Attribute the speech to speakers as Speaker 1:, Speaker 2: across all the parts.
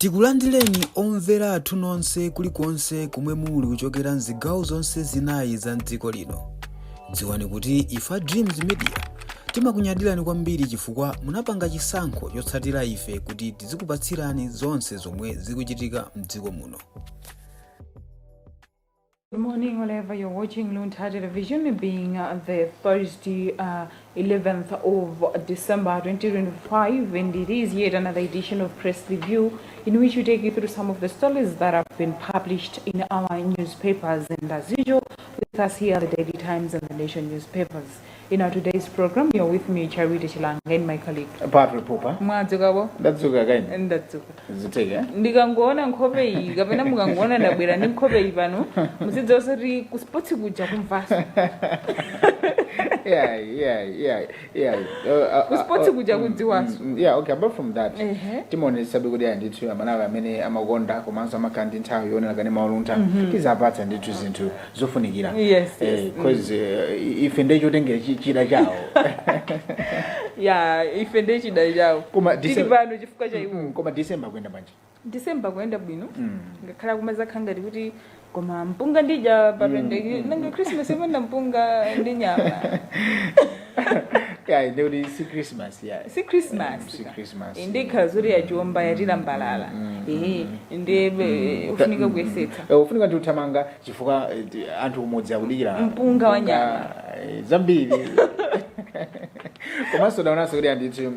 Speaker 1: Tikulandireni omvera athu nonse kulikonse kumwe muli kuchokera mzigawo zonse zinayi za mdziko lino. Dziwani kuti ifa Dreams Media timakunyadirani kwambiri chifukwa munapanga chisankho chotsatira ife kuti tizikupatsirani zonse zomwe zikuchitika mdziko muno.
Speaker 2: Good morning, wherever you're watching Lunta Television, being the Thursday, 11th of December 2025, and it is yet another edition of Press Review, in which we take you through some of the stories that have been published in our newspapers. And as usual, with us here, the Daily Times and the Nation newspapers. In our today's program, you're with me, Charity Chilanga, and my colleague.
Speaker 3: Patri Pupa. That's okay again.
Speaker 2: And that's okay.
Speaker 3: Zachitika.
Speaker 2: Ndikangona nkhope iyi kapena mukangona ndabwera ndi nkhope iyi pano muzidza osati kuspotsi kuja kumvasa.
Speaker 3: Yeah.
Speaker 2: Kuspotsi kuja kudziwaso.
Speaker 3: Yeah, okay, apart from that, timone sabi kuti andithu amanawe amene amakonda komanso amakandi nthawi yonera kane maulunta tizapatsa ndithu zinthu zofunikira.
Speaker 2: Yes.
Speaker 3: Because ife ndecho tengera chida chawo.
Speaker 2: Yeah, ife ndecho chida chawo.
Speaker 3: Koma
Speaker 2: tili pano chifukwa cha iwo.
Speaker 3: Koma December kwenda bwanji.
Speaker 2: December kwenda bwino. Ngakhala kumaza khanga kuti koma mpunga ndija papende nanga Christmas imene mpunga ndi nyama.
Speaker 3: Yeah, they see Christmas, yeah.
Speaker 2: See Christmas. Inde khazuri ya jomba yatira mbalala. Inde ufunika kuyesetsa.
Speaker 3: Ufunika tutamanga chifukwa anthu umodzi akudikira
Speaker 2: mpunga wa nyama.
Speaker 3: Zambiri. Komanso daonanso kuti andithu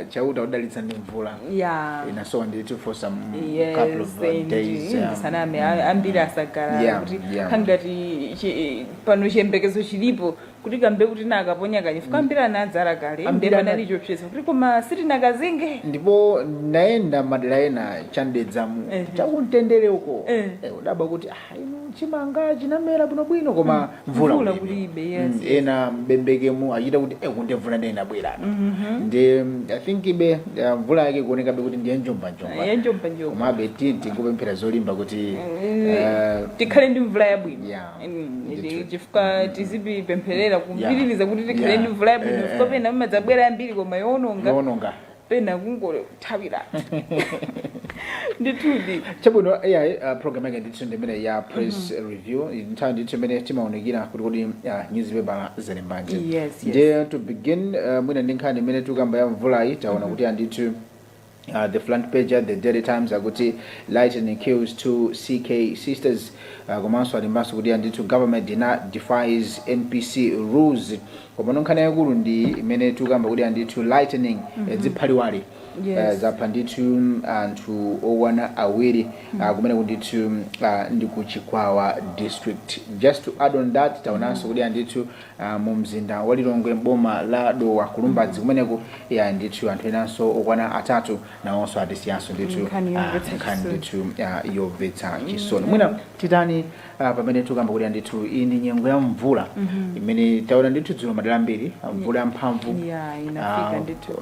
Speaker 3: chauta udalitsa ndi mvula.
Speaker 2: Yeah.
Speaker 3: Inaso ndithu for some couple of days.
Speaker 2: Saname ambiri asagara kuti khangati pano chembekezo chilipo kuti kambe kuti nakaponya kanye fukambira anadzara kale ndeba nalicho pyeso kuti koma siti nakazinge
Speaker 3: ndipo naenda madera ena chandedzamu chakuntendere uko udaba kuti ino chimanga chinamera bwino koma mvula
Speaker 2: kulibe. Yes.
Speaker 3: Ena mbembekemu achita kuti kundevula ndena bwera ndi I think ibe mvula yake kuoneka kuti ndiye njomba koma beti tikupemphera zolimba kuti
Speaker 2: tikhale ndi mvula yabwino.
Speaker 3: Yeah.
Speaker 2: Chifukwa tizipi pempherera kumpiririza kuti tikhale ndi mvula yabwino chifukwa pena madzabwera ambiri koma yononga pena kungothawira. Ndithudi
Speaker 3: chabwino program yake ndithu ndimene ya press review nthawi ndithu imene timaonekera kuti newspaper zalembanje.
Speaker 2: Yes.
Speaker 3: Then to begin mwina ndi nkhani imene tukamba ya mvulayi taona kuti andithu the front page at the Daily Times akuti lightning kills two CK sisters. Komanso alimbaso kuti andithu government defies NPC rules. Koma nkhani yakulu ndi imene tukamba kuti andithu lightning ziphaliwali.
Speaker 2: Yes.
Speaker 3: Zapha ndithu anthu owana awiri kumene kundithu ndi ku Chikwawa district. Just to add on that taonanso kuti andithu mu mzinda wa Lilongwe mboma la Dowa Kulumbadzi kumeneko ndithu anthu enanso okwana atatu nawonso adisiyanso ndithu nkhani ndithu yomvetsa chisoni. Mwina titani pamene tukamba kuti andithu iyi ndi nyengo ya mvula imene taona ndithu dzulo madera ambiri mvula yamphamvu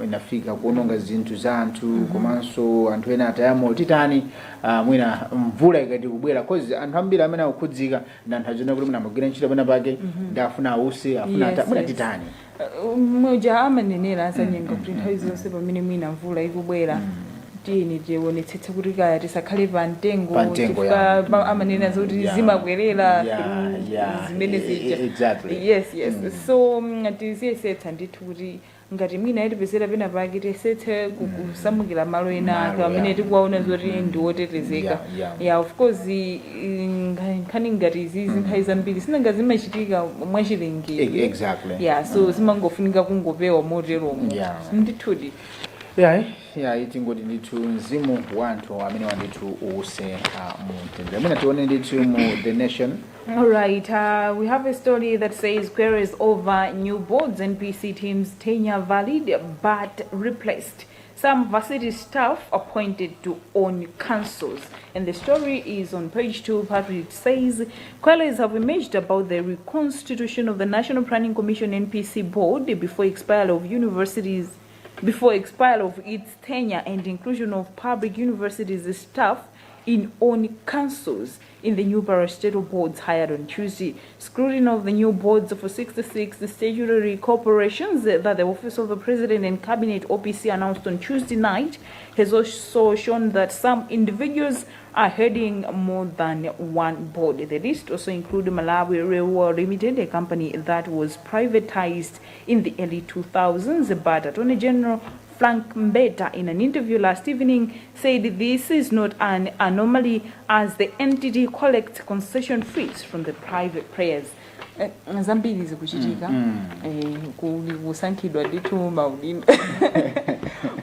Speaker 3: inafika kuononga zinthu za anthu komanso anthu ena atayamo titani mwina mvula ikati kubwera cause anthu ambiri amene akukhudzika ndi anthu ajona kuti munamagwira ntchito pena pake ndafuna ause afuna mwina titani
Speaker 2: moja amanenera asanyenga kuti nthawi zonse pamene mwina mvula ikubwera tiyeni tionetsetse kuti kaya tisakhale pa mtengo chifukwa amanena zoti zimakwerera zimene zija.
Speaker 3: Exactly.
Speaker 2: Yes. So tiziyesetsa ndithu kuti ngati mwina yatipezera pena pake tisetse kusamukira malo ena amene tikuwaona zoti ndi otetezeka. Of course nkhani ngati izi nthawi zambiri sinanga zimachitika mwachilengedwe.
Speaker 3: Exactly.
Speaker 2: So zimangofunika kungopewa moteromo. Ndithudi.
Speaker 3: Itingoti ndithu mzimu wa anthu amene wandithu use mumtendere. Mwina tione ndithu mu The Nation.
Speaker 2: All right, we have a story that says queries over new boards NPC teams tenure valid but replaced. Some varsity staff appointed to own councils. And the story is on page 2. It says queries have emerged about the reconstitution of the National Planning Commission NPC board before expiry of its tenure and inclusion of public universities staff in on councils in the new parastatal boards hired on Tuesday. Scrutiny of the new boards for 66 statutory corporations that the Office of the President and Cabinet (OPC) announced on Tuesday night has also shown that some individuals are heading more than one board. The list also includes Malawi Railway Limited, a company that was privatized in the early 2000s, but Attorney General Frank Mbeta, in an interview last evening, said this is not an anomaly as the entity collects concession fees from the private players. Zambiri zikuchitika kusankhidwa nditu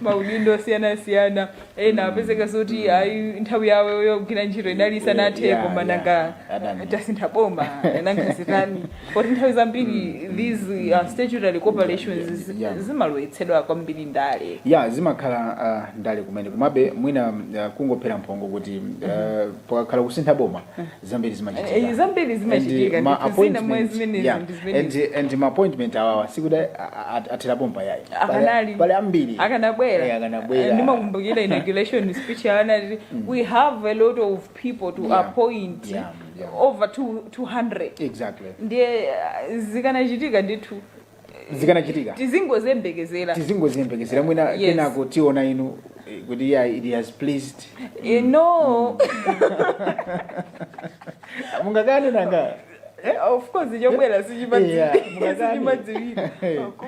Speaker 2: maudindo siyana ena apezeka soti ayi nthawi yawo yogwira ntchito idalisa natheko mananga tasintha boma nankazitani poti nthawi zambiri these statutory corporations zimalowetsedwa kwambiri ndale
Speaker 3: zimakhala ndale kumene kumabe mwina kungophera mphongo kuti pakhala kusintha boma zambiri zimachitika and my appointment awawa sikuda atela bomba yayi pale ambiri
Speaker 2: akanabwera ndimakumbukira inauguration speech yana we have a lot of people to appoint over 200
Speaker 3: exactly
Speaker 2: ndiye zikanachitika ndithu tizingozembekezera
Speaker 3: mwina kenako tiona inu kuti it has pleased
Speaker 2: no
Speaker 3: mungakane nanga
Speaker 2: of course yobwela sichimadziwira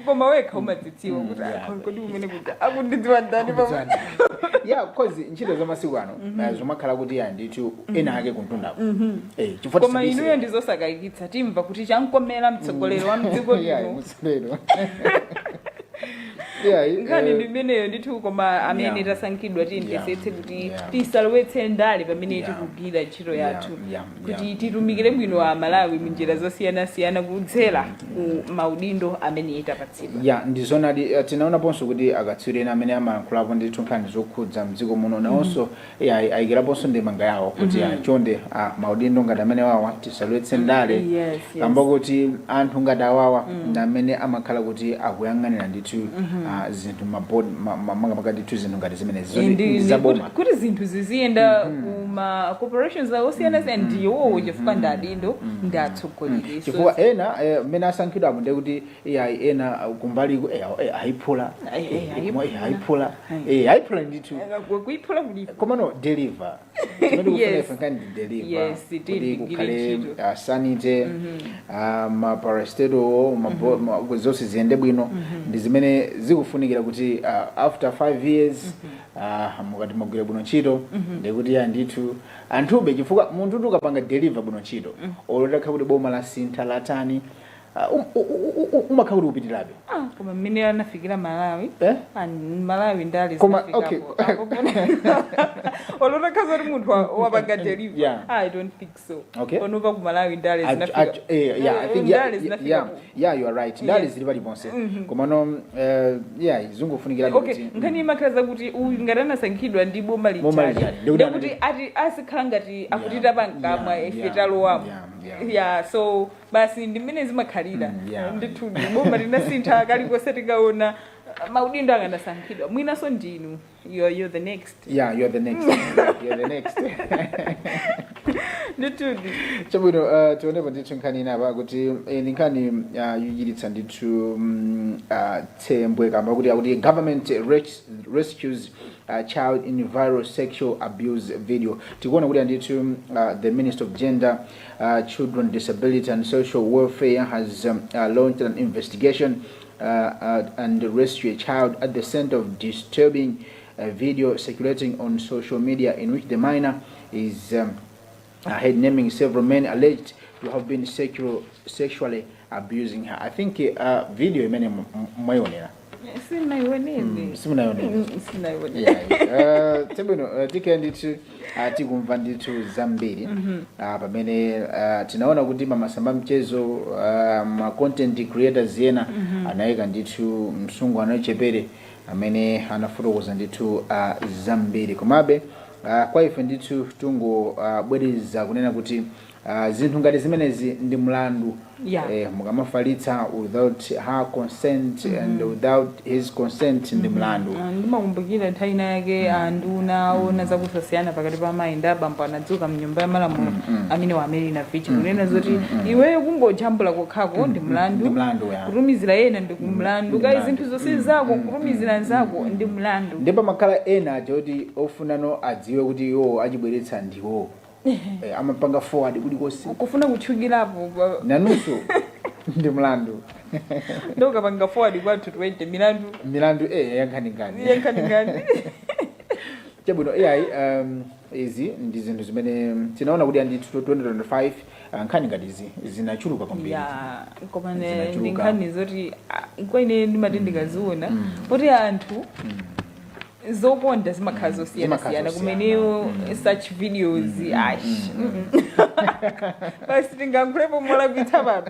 Speaker 2: koma wekha umadzitsiwa kuti kodi umene kuti akundidziwa ndani pamwe
Speaker 3: cause ntchito zamasiku ano zomakhala kuti ndithu ena ake kuntundapo
Speaker 2: koma inuyo ndizosakayikitsa timva kuti chankomera mtsogoleri wa mdziko lino nkhani ndimeneyo ndithu koma amene tasankhidwa tiyendesetse kuti tisalowetse ndale pamene tikugwira ntchito yathu kuti titumikire bwino a Malawi munjira zosiyanasiyana kudzera ku maudindo amene tapatsidwa
Speaker 3: ndizonadi tinaonaponso kuti akatswiri ena amene amalankhulapo ndithu nkhani zokhudza mdziko muno nawonso ayikiraponso ndemanga yawo kuti chonde maudindo ngati amene wawa tisalowetse ndale kamba kuti anthu ngati awawa amene amakhala kuti akuyang'anira ndithu zinthu makati tu zinthu ngati zimene zaboma
Speaker 2: kuti zinthu ziziyenda kuma corporations osiyana-siyana ndiwo chifukwa ndadindo ndatsogoleri
Speaker 3: chifukwa ena mmene asankhidwapo ndi kuti ena kumbali ayiphula ndithu
Speaker 2: kuyiphula kulipo
Speaker 3: komano deliver kuti kukhale sanite maparastatal zonse ziyende bwino ndi zimene zikufunikira kuti after 5 years mukati magwira bwino ntchito ndikuti ndithu anthube chifukwa munthu ukapanga deliver bwino ntchito olotaka kuti boma la sintha latani umakhala kuti upitirabe
Speaker 2: koma mmene anafikira Malawi Malawi ndali
Speaker 3: zinafikapo
Speaker 2: olotaka zoti munthu wapanga deliver I don't think so onopa ku Malawi ndali zinafika
Speaker 3: you are right ndali zili paliponse koma no zungofunikira
Speaker 2: kuti nkhani imakhala kuti uyu ngati anasankhidwa ndi boma litali ndikuti asikhala ngati akutita pangamwa ife talowamo so basi ndimene zimakhalira ndithu boma linasintha kalikose tikaona maudindo anganasankhidwa mwinaso ndinu you're the next
Speaker 3: you're the next
Speaker 2: nditudi
Speaker 3: chabwino tionepo ndithu nkhani inapa kuti nkhani yochiritsa ndithu tsembwe kamba kuti government rescues child in viral sexual abuse video tikuona kuti ndithu the Minister of Gender, Children, Disability and Social Welfare has launched an investigation and rescue a child at the center of disturbing video circulating on social media in which the minor is head naming several men alleged to have been sexually abusing her. I think video imene mwaionera tebwino tikendi tikumva ndithu zambiri pamene tinaona kuti mamasamba mchezo ma content creators yena anayika ndithu msungu anochepere amene anafotokoza ndithu zambiri komabe kwa ife ndithu tungo bwereza kunena kuti zinthu ngati zimenezi ndi mlandu mukamafalitsa without her consent and without his consent ndi mlandu.
Speaker 2: Ndimakumbukira nthawi ina yake anduna ona zakusasiyana pakati pa amayi ndi abambo anadzuka mnyumba ya malamulo amene wa Amerina Vichi kunena zoti iweyo kungojambula kokhako ndi mlandu, kutumizira ena ndi kumlandu, kai zinthu zonse zako kutumizira nzako ndi mlandu.
Speaker 3: Ndipo makhala ena joti ofunano adziwe kuti iwo achibweretsa ndiwo amapanga forward kulikonse
Speaker 2: kufuna kutchukirapo
Speaker 3: nanunso ndi mlandu.
Speaker 2: Ndo kapanga forward kwa 20 milandu
Speaker 3: yankhani chabwino izi ndi zinthu zimene tinaona kuti andi 2025 nkhani ngati izi zinachuluka kwambiri.
Speaker 2: Koma ndi nkhani zoti kwa ine ndimatendekaziona kuti anthu zokonda zimakhala zosiyana kumeneyo such videos basi tingankhulepo molakwitsa pano.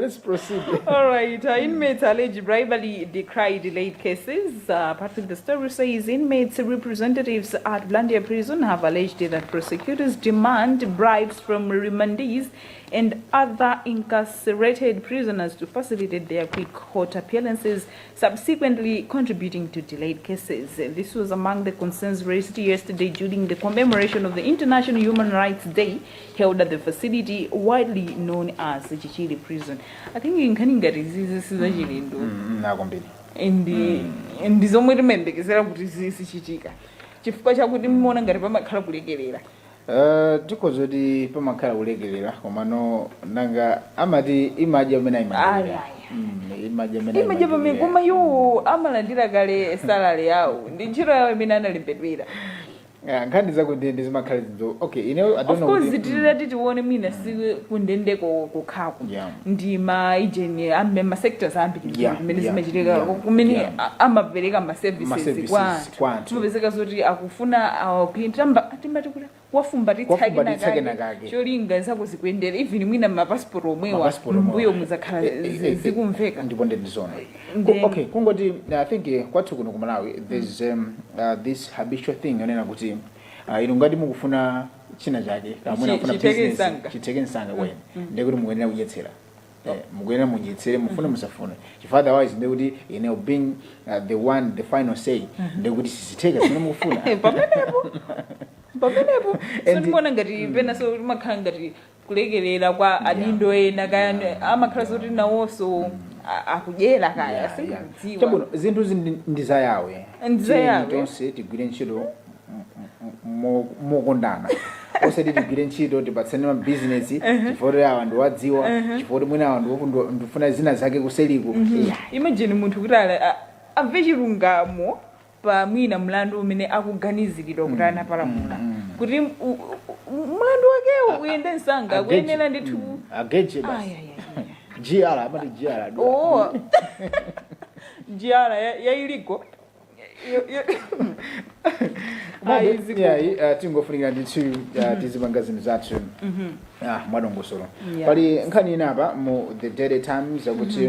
Speaker 3: Let's proceed.
Speaker 2: All right, inmates allege bribery decry delayed cases. Part of the story says inmates representatives at Blantyre prison have alleged that prosecutors demand bribes from remandees and other incarcerated prisoners to facilitate their quick court appearances, subsequently contributing to delayed cases. This was among the concerns raised yesterday during the commemoration of the International Human Rights Day held at the facility widely known as the Zachitika prison. I think Nkhani ngati zizi zachilendo ndi zomwe timayembekezera kuti zichitika chifukwa chakuti mmaona ngati pamakhala kulekelera.
Speaker 3: Tikozoti pamakhala kulekelera komano nanga amati imaji amene
Speaker 2: imaji pamene koma iwo amalandira kale salary yawo ndi ntchito yawo imene analembedwera.
Speaker 3: Nkhani zako ndi zimakhala zidzo. Okay, I don't know.
Speaker 2: Of course titati tione mina si kundendeko kukhako ndi ma agent ma sectors ambiri kumene zimachitika kumene amapereka ma services kwa tumapezeka zoti akufuna timati kuti wafumbatitsake nakake cholinga zako zikuendera even mwina ma passport omwewa mbuyo muzakhala zikumveka
Speaker 3: ndipo ndizona. Okay, kungoti I think kwathu kuno ku Malawi there's this habitual thing yonena kuti ino ngati mukufuna china chake kamuna kufuna business chiteke nsanga kwenu ndekuti mukuyenera kudyetsera mukuyenera mudyetsere mufune musafune chifukwa otherwise ndekuti being the final say ndekuti sizitheka zimene mukufuna
Speaker 2: pamenepo so ndimona ngati pena so makhala ngati kulekelera kwa adindo ena kaya amakhala zoti nawonso akudyera kaya sikudziwa.
Speaker 3: Chabwino zinthu ndizayawe tonse tigwire ntchito mokondana osati tigwire ntchito tipatsane ma business chifukwa awa ndiwadziwa chifukwa mwina awa ndifuna zina zake kuseliko.
Speaker 2: Imagine munthu kuti amve chilungamo pa mwina mlandu umene akuganiziridwa kuti anapalamula kuti mlandu wakewo uyende msanga kuyenera ndithu
Speaker 3: ageje basi GR amati GR
Speaker 2: GR yailigo
Speaker 3: tingofunika ndithu tizipanga zinthu zathu mwadongosolo. Pali nkhani inapa mu the Daily Times akuti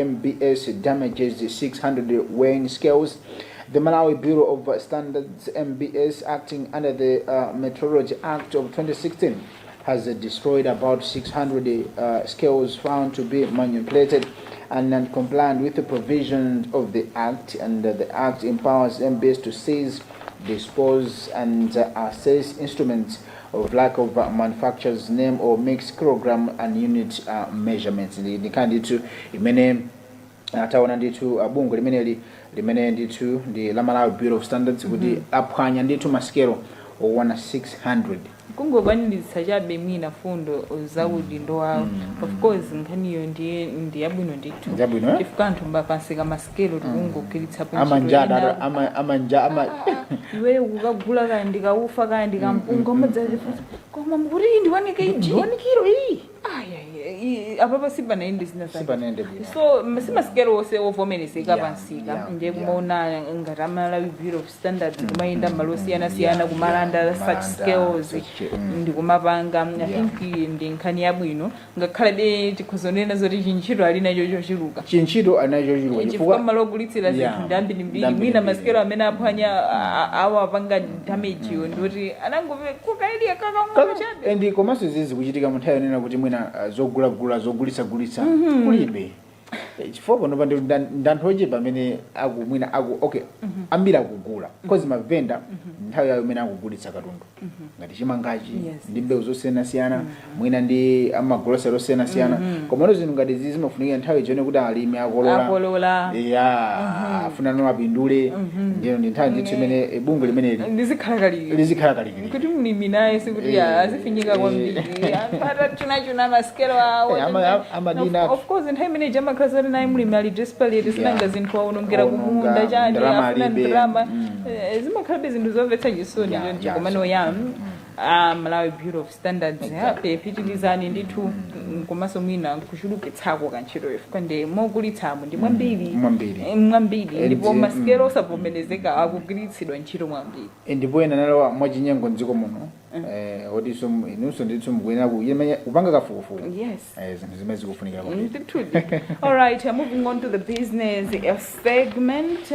Speaker 3: MBS damages 600 weighing scales. The Malawi Bureau of Standards MBS, acting under the Metrology Act of 2016, has destroyed about 600 scales found to be manipulated and non-compliant with the provisions of the Act, and the Act empowers MBS to seize, dispose and assess instruments of lack of manufacturer's name or mixed kilogram and unit measurements. Ndikandi tu imene taona nditu bungo limene nditu ndi la Malawi Bureau of Standards kuti aphwanya nditu maskelo owana 600
Speaker 2: kungokwanilitsa chabe mwina fundo za udindo wawo. Of course nkhaniyo ndi yabwino ndithu chifukwa anthu mbapansika maskelo tikungogwiritsa
Speaker 3: amanja
Speaker 2: iwe ukagula kaya ndikaufa kaya ndikampunga umadzazifusa koma mkuti ndiwanike iji wanikiro iyi apapa sipanaende zinasanga
Speaker 3: Sipanaende bwino.
Speaker 2: so simasikelo ose ovomerezeka
Speaker 3: Yeah,
Speaker 2: pansika
Speaker 3: yeah,
Speaker 2: ndiye kumaona ngati amalawi bureau of standards kumayenda malo osiyanasiyana kumalanda such skills ndi kumapanga I think ndi nkhani yabwino ngakhale tikhuzonena zoti chinchito ali nacho chochuluka
Speaker 3: chinchito anacho chuluka
Speaker 2: chifukwa malo ogulitsira zinthu ndi ambirimbiri mwina masikelo amene aphwanya awapanga damage yo ndoti anangove kukaidya kakang'ono chabe
Speaker 3: and komanso zizi kuchitika mu nthawi yonena kuti mwina zogulagula zogulitsa kulibe chifukwa pano pa ndanthu ochepa amene mwina okay ambiri akugula because mavenda nthawi yayo imene akugulitsa katundu ngati chimangachi ndi mbewu zosiyanasiyana mwina ndi amagrosero osiyanasiyana komano zinthu ngati zizi zimafunikira nthawi chone kuti alimi akolola afuna no apindule ndiyo ndi nthawi ndithu imene bungwe limeneli lizikhala kalikili
Speaker 2: kuti mlimi naye sikuti azifinyika kwambiri apata tunachuna masikelo awo
Speaker 3: amadina
Speaker 2: of course nthawi imene jamakhala naye mlimi ali desperate sinanga zinthu aonongera kumunda chani afuna drama zimakhalabe zinthu zomvetsa chisoni chonchi komano Malawi Bureau of Standards pepitilizani ndithu komanso mwina kuchulukitsako kantchito chifukwa ndi mogulitsamo ndi mwambiri ndipo masikelo osavomerezeka akugwiritsidwa ntchito mwambiri
Speaker 3: ndipo ena nalowa mwachinyengo mdziko muno otiso inunso ndithu mukuyenera kupanga kafukufuku zinthu zimene zikufunikira
Speaker 2: all right, moving on to the business segment.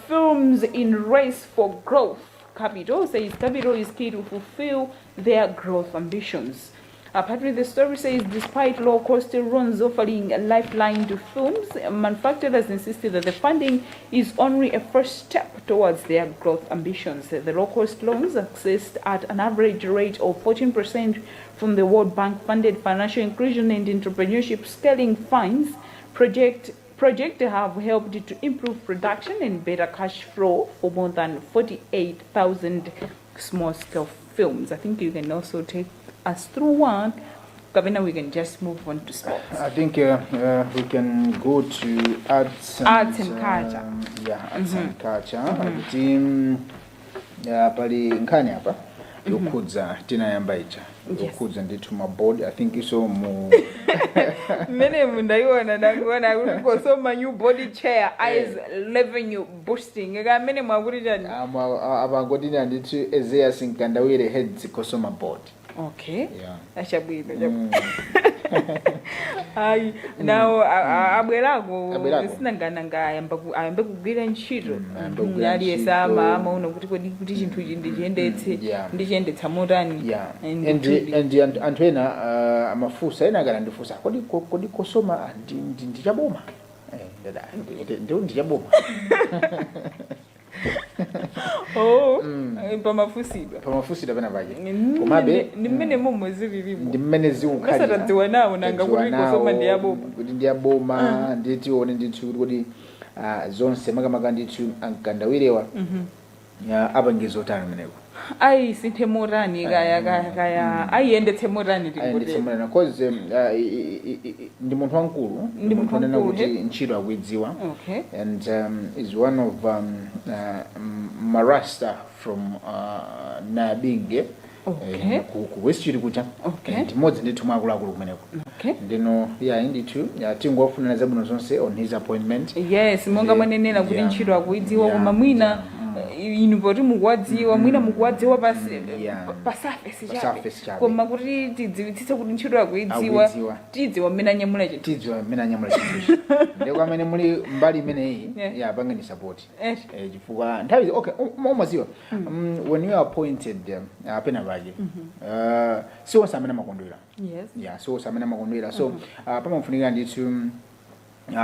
Speaker 2: Films in race for growth. Capital says Capital is key to fulfill their growth ambitions. Apparently, the story says despite low-cost loans offering a lifeline to films, manufacturers insisted that the funding is only a first step towards their growth ambitions. The low-cost loans, accessed at an average rate of 14% from the World Bank-funded Financial Inclusion and Entrepreneurship Scaling Funds, project have helped to improve production and better cash flow for more than 48,000 small-scale films. I think you can also take us through one. Kavina, we can just move on to sports.
Speaker 3: I think we can go to arts and
Speaker 2: culture.
Speaker 3: Arts and culture. Team pali Nkhani hapa yokhudza tinayamba icha yokhudza ndithu maboard. I think iso mu
Speaker 2: mene mundaiona ndakuona kuti kosoma new body chair eyes revenue boosting mene mwakuti chani
Speaker 3: abangoti ndithu ezeya sinkandawire heads kosoma board.
Speaker 2: Okay. Achabwino. Ai now abwerako sinangana ayambe kugwira ntchito yali esama amaona kuti chinthu ichi ndichiyendetsa motani
Speaker 3: and anthu ena amafusa ena kana ndifusa kodi kosoma ndichaboma ndio ndichaboma pamafusidwa pena paje komabe
Speaker 2: ndimene momwe zililimu
Speaker 3: ndimene ziukhalira
Speaker 2: kasatadziwa nawo nanga kuti kosoma
Speaker 3: ndiyaboma nditione ndithu kuti zonse makamaka ndithu ankandawirewa apangizo otani meneko
Speaker 2: ai sinthe morani kaya ayendetse morani
Speaker 3: ndimodena cause ndi munthu wankulu ndi munthu anena kuti ntchito akuidziwa and is one of marasta from Nabinge ku Westchiri kucha ndimodzi ndithu mwakuluakulu kumeneko ndino ndithu tingofunana zabwino zonse on his appointment.
Speaker 2: Yes, monga mwanenera kuti ntchito akuidziwa koma mwina inu poti mukuwadziwa mwina mukuwadziwa pasurface chabe koma kuti tidziwitsitse kuti ntchito akuidziwa tidziwa mmene anyamula chinthu ndiko amene muli mbali imeneyi pange ni support chifukwa nthawi umaziwa when you are appointed apena paje siwonse amene amakondwera siwonse amene amakondwera so pamafunikira ndithu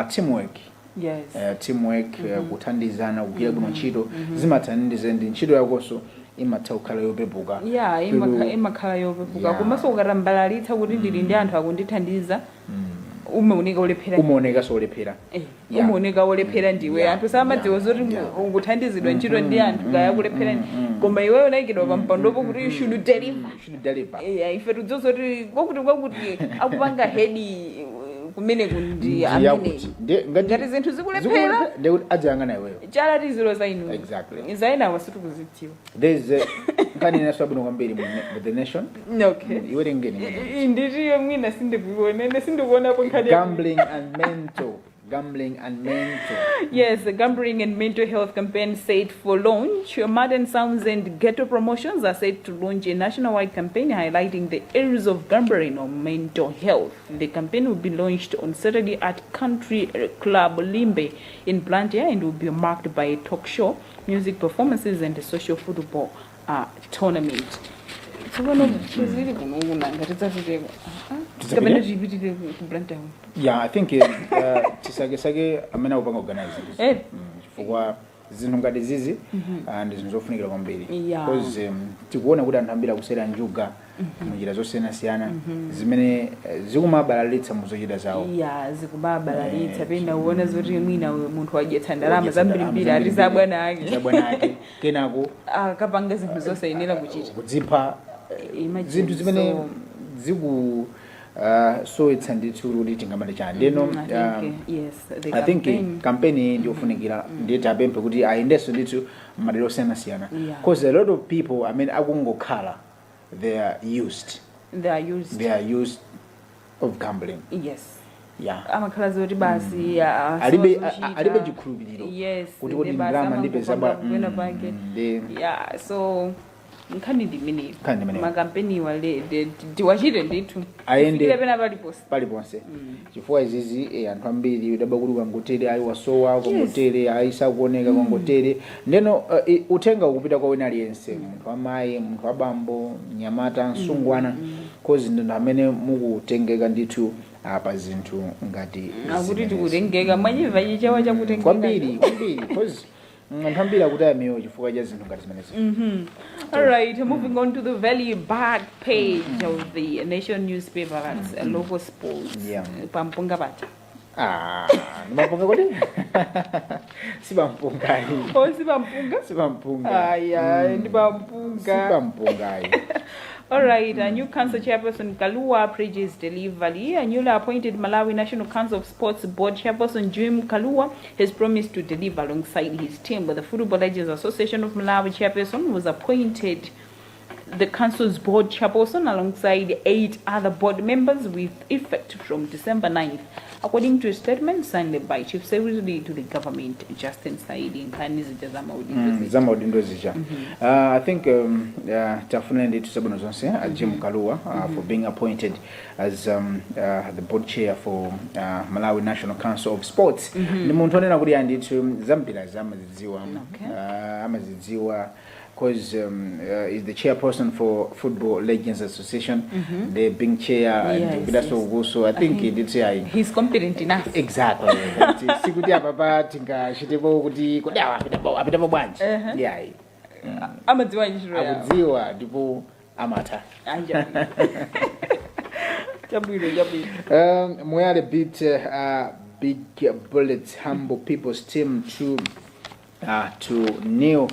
Speaker 2: teamwork. Teamwork kuthandizana kugwira kuno ntchito zimathandiza ndi ntchito yakonso imatha kukhala yopepuka imakhala yopepuka komanso ukatambalalitsa kuti ndili ndi anthu akundithandiza umaoneka olephera umaoneka olephera ndiwe anthu samadziwa zoti ukuthandizidwa ntchito ndi anthu kaya kulephera koma iweyo unayikidwa pampandopo kuti you should deliver ife tidziwa zoti kwakuti akupanga hedi kumene kundi amene ngati zinthu zikulephera
Speaker 3: ndekuti adzayang'ana iweyo
Speaker 2: chala tizilo za inu
Speaker 3: exactly
Speaker 2: zaina wasitu kuzidziwa
Speaker 3: there's Nkhani inaso abwino kwambiri mu The Nation
Speaker 2: okay
Speaker 3: iwere ngeni
Speaker 2: nditiyo mwina sindikuonapo nkhani
Speaker 3: Gambling and mental.
Speaker 2: Yes, the Gambling and Mental Health campaign set for launch. Modern Sounds and Ghetto Promotions are set to launch a nationwide campaign highlighting the areas of gambling or mental health. The campaign will be launched on Saturday at Country Club Limbe in Blantyre and will be marked by a talk show, music performances, and a social football tournament.
Speaker 3: Yeah, I think tisake amena upanga organize chifukwa zinthu ngati zizi and zinofunikira kwambiri because tikuona kuti anthu ambiri akusera njuga munjira zosiyanasiyana zimene zikumabalalitsa muzochita zawo
Speaker 2: zikumabalalitsa pena uona zoti mwina munthu wadyetsa ndalama zambirimbiri ati za bwana
Speaker 3: ake kenako
Speaker 2: akapanga zinthu zosayenera
Speaker 3: kudzipha zinthu zimene ziku so it's ndithu kuti tingamale chani ndeno I think campaign ndiofunikira nditi apemphe kuti ayendeso ndithu madera osiyanasiyana because a lot of people akungokhala they are used of gambling
Speaker 2: amakhala zoti basi
Speaker 3: alibe chikhulupiriro kuti kuti ndalama ndipeza
Speaker 2: so Nkhani ndimene makampeni wale tiwachite ndithu
Speaker 3: ayende paliponse chifukwa izizi anthu ambiri udaba kuti kangotere ayi wasowa kangotere ayisa kuoneka kangotere ndeno uthenga ukupita kwa wina aliyense munthu amayi munthu abambo nyamata msungwana cause ndino amene mukutengeka ndithu apa zinthu ngati
Speaker 2: akuti tikutengeka mwanyiva chichawa chakutengeka
Speaker 3: kwambiri cause Ntambira kutaya miyo chifukwa cha zinthu ngati zimenezi.
Speaker 2: All right, moving on to the very back page of the Nation newspaper, that's a local sports. Pampunga bata.
Speaker 3: Nimampunga kodi? Sibampunga.
Speaker 2: Oh, sibampunga?
Speaker 3: Sibampunga.
Speaker 2: Ndibampunga.
Speaker 3: Sibampunga.
Speaker 2: All right, a new council chairperson Kalua prages delivery. A newly appointed Malawi National Council of Sports Board chairperson Jim Kalua has promised to deliver alongside his team. But the Football Legends Association of Malawi chairperson was appointed the council's board chairperson alongside 8 other board members with effect from December 9th. According to a statement signed by Chief Secretary to the government, Justin Saidi, Nkhani
Speaker 3: Zama Udindo Zija. I think Tafunende to Sabono Zonse, Jim Kalua, for being appointed as the board chair for Malawi National Council of Sports. The Montone Naguri and it Zambila Amaziziwa. Because is the chairperson for Football Legends Association, the being chair, and that's so I think he did say
Speaker 2: he's competent enough.
Speaker 3: Exactly. Sikutia Papa Tinka Shitebo Kuti Kodawa Apitabo Bunch. Yeah.
Speaker 2: Amaziwa
Speaker 3: Dipo Amata. Moyale beat Big Bullets Humble People's team to 2-0.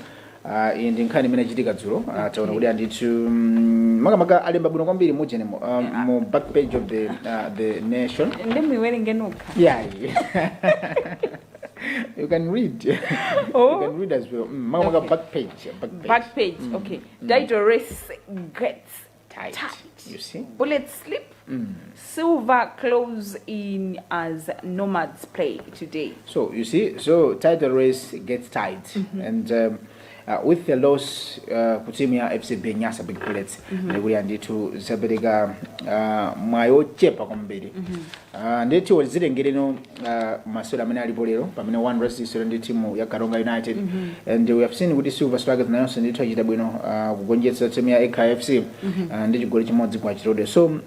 Speaker 3: In Nkhani Zachitika dzulo taona kuti andithu makamaka alemba bwino kwambiri mujene mu back page of the Nation. Yeah. You can read. You can read as well. Makamaka back page.
Speaker 2: Okay. Title race gets tight.
Speaker 3: You see?
Speaker 2: Bullets slip. Silver close in as Nomads play today.
Speaker 3: So you see, title race gets tight and with the loss kutimia FCB Nyasa Big Bullets ndikuti andithu zabereka mwayo chepa kwambiri ndeti wazilengero maswera amene alipo lero pamene one race isero ndi timu ya Karonga United and we have seen kuti Silver Strikers nayo ndithu achita bwino kugonjetsa timu ya AKFC ndi chigoli chimodzi kwa chirode. So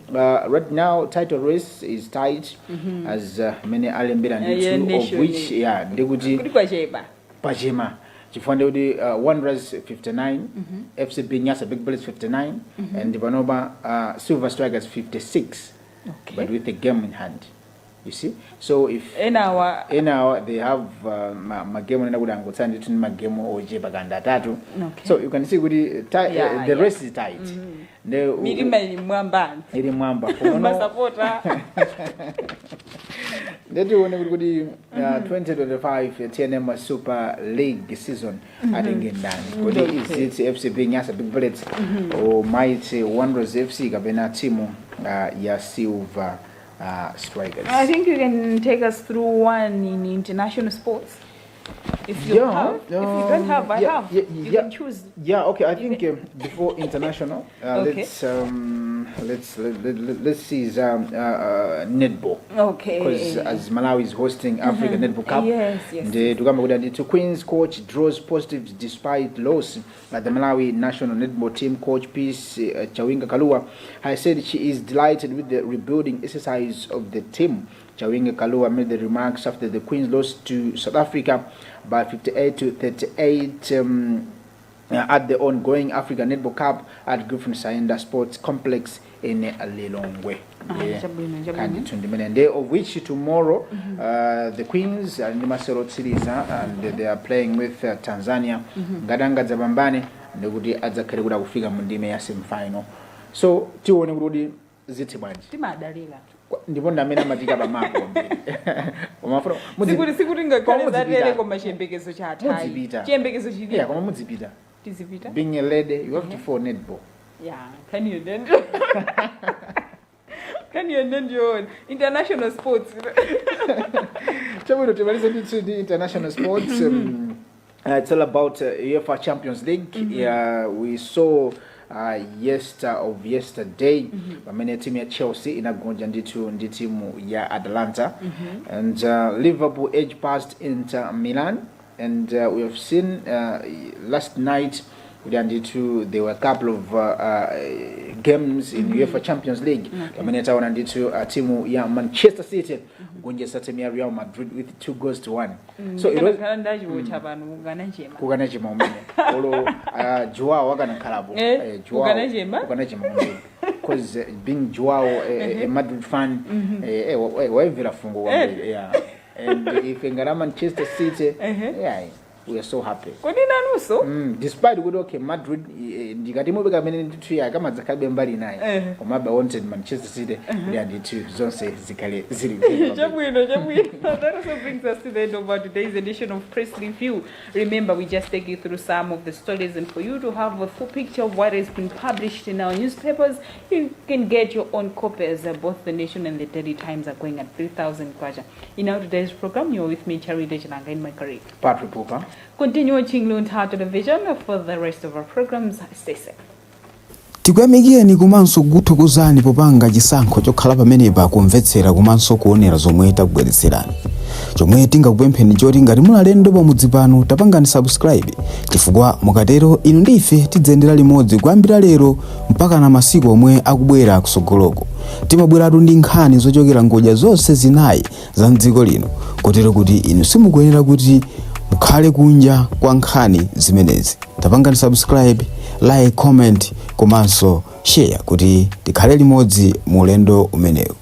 Speaker 3: right now title race is tight as many alembera ndithu of which ndikuti pachema chifukwa kuti Wanderers 59 FCB Nyasa Big Bullets 59 and Panoba Silver Strikers 56 but with the game in hand. You see, so if
Speaker 2: in our
Speaker 3: they have magemo nenda kuti angotsa ndithu ni magemo ochepa kanda atatu. So you can see kuti the race is tight.
Speaker 2: Milima ili mwamba masapota
Speaker 3: ndetu one kuti 2025 TNM Super League season atingendani kuti is it FC Nyasa Big Bullets or Mighty Wanderers FC kapena timu ya Silver Strikers.
Speaker 2: I think you can take us through one in international sports. If you have, if you don't have, I have. You can choose.
Speaker 3: Yeah, okay. I think before international,
Speaker 2: okay.
Speaker 3: let's see netball.
Speaker 2: Okay.
Speaker 3: Because as Malawi is hosting Africa Netball Cup,
Speaker 2: yes.
Speaker 3: The Queen's coach draws positives despite loss. The Malawi national netball team coach Peace Chawinga Kalua has said she is delighted with the rebuilding exercise of the team. Chawinga Kalua made the remarks after the Queens lost to South Africa by 58-38 at the ongoing Africa Netball Cup at Griffin Saenda Sports Complex in Lilongwe. Day of which tomorrow the Queens are in the Masero series and they are playing with Tanzania. Gadanga Zabambane ndikuti adzakarekuda kufika mundime ya semi-final. So tione kuti zitibanje.
Speaker 2: Timadalila.
Speaker 3: Ndipo ndamene amatika pamako.
Speaker 2: Sikuti ngakhale zatele koma chiyembekezo cha atai. Chiyembekezo chili.
Speaker 3: Yeah, koma mudzipita.
Speaker 2: Tizipita.
Speaker 3: Being a lady, you have to follow netball.
Speaker 2: Yeah, can you then? Can you then your international sports?
Speaker 3: To the international sports. It's all about UEFA Champions League. We saw yesterday pamene timu ya Chelsea inagonja ndi timu ya Atalanta and Liverpool edge past Inter Milan and we have seen last night there were a couple of games in UEFA Champions League. Pamene taona nditu timu ya Manchester City gonjesa timu ya Real Madrid with 2-1. So it was kuganajima umene olo Joao wakana kalabu Joao kuganajima umene because being Joao a Madrid fan waivira fungo yeah, and if ngara Manchester City yeah, we are so happy. Despite good Madrid ndikatimo beka mene nditu ya kama zakabe mbali naye omaba wanted Manchester City and two zonse zikale zili.
Speaker 2: That also brings us to the end of today's edition of Press Review. Remember, we just take you through some of the stories, and for you to have a full picture of what has been published in our newspapers, you can get your own copies. Both the Nation and the Daily Times are going at 3,000 kwacha. In our today's program, you're with me, Charity Chinanga, in my career.
Speaker 3: Patrick Pupa.
Speaker 2: Continue watching Luntha Television for the rest of our programs. Stay safe.
Speaker 1: Tikuyamikeni komanso kuthokozani popanga chisankho chokhala pamenepa kumvetsera komanso kuonera zomwe takubweretserani. Chomwe tingakupempheni choti ngati mulalendo pamudzi pano tapangani subscribe chifukwa mukatero inu ndife tidzendera limodzi kuyambira lero mpaka na masiku omwe akubwera kusogoloko. Timabweratu ndi nkhani zochokera ngodya zonse zinayi za mdziko lino kotero kuti inu simukuyenera kuti mukhale kunja kwa nkhani zimenezi. Tapangani subscribe, like, comment komanso share kuti tikhale limodzi mu ulendo umenewu.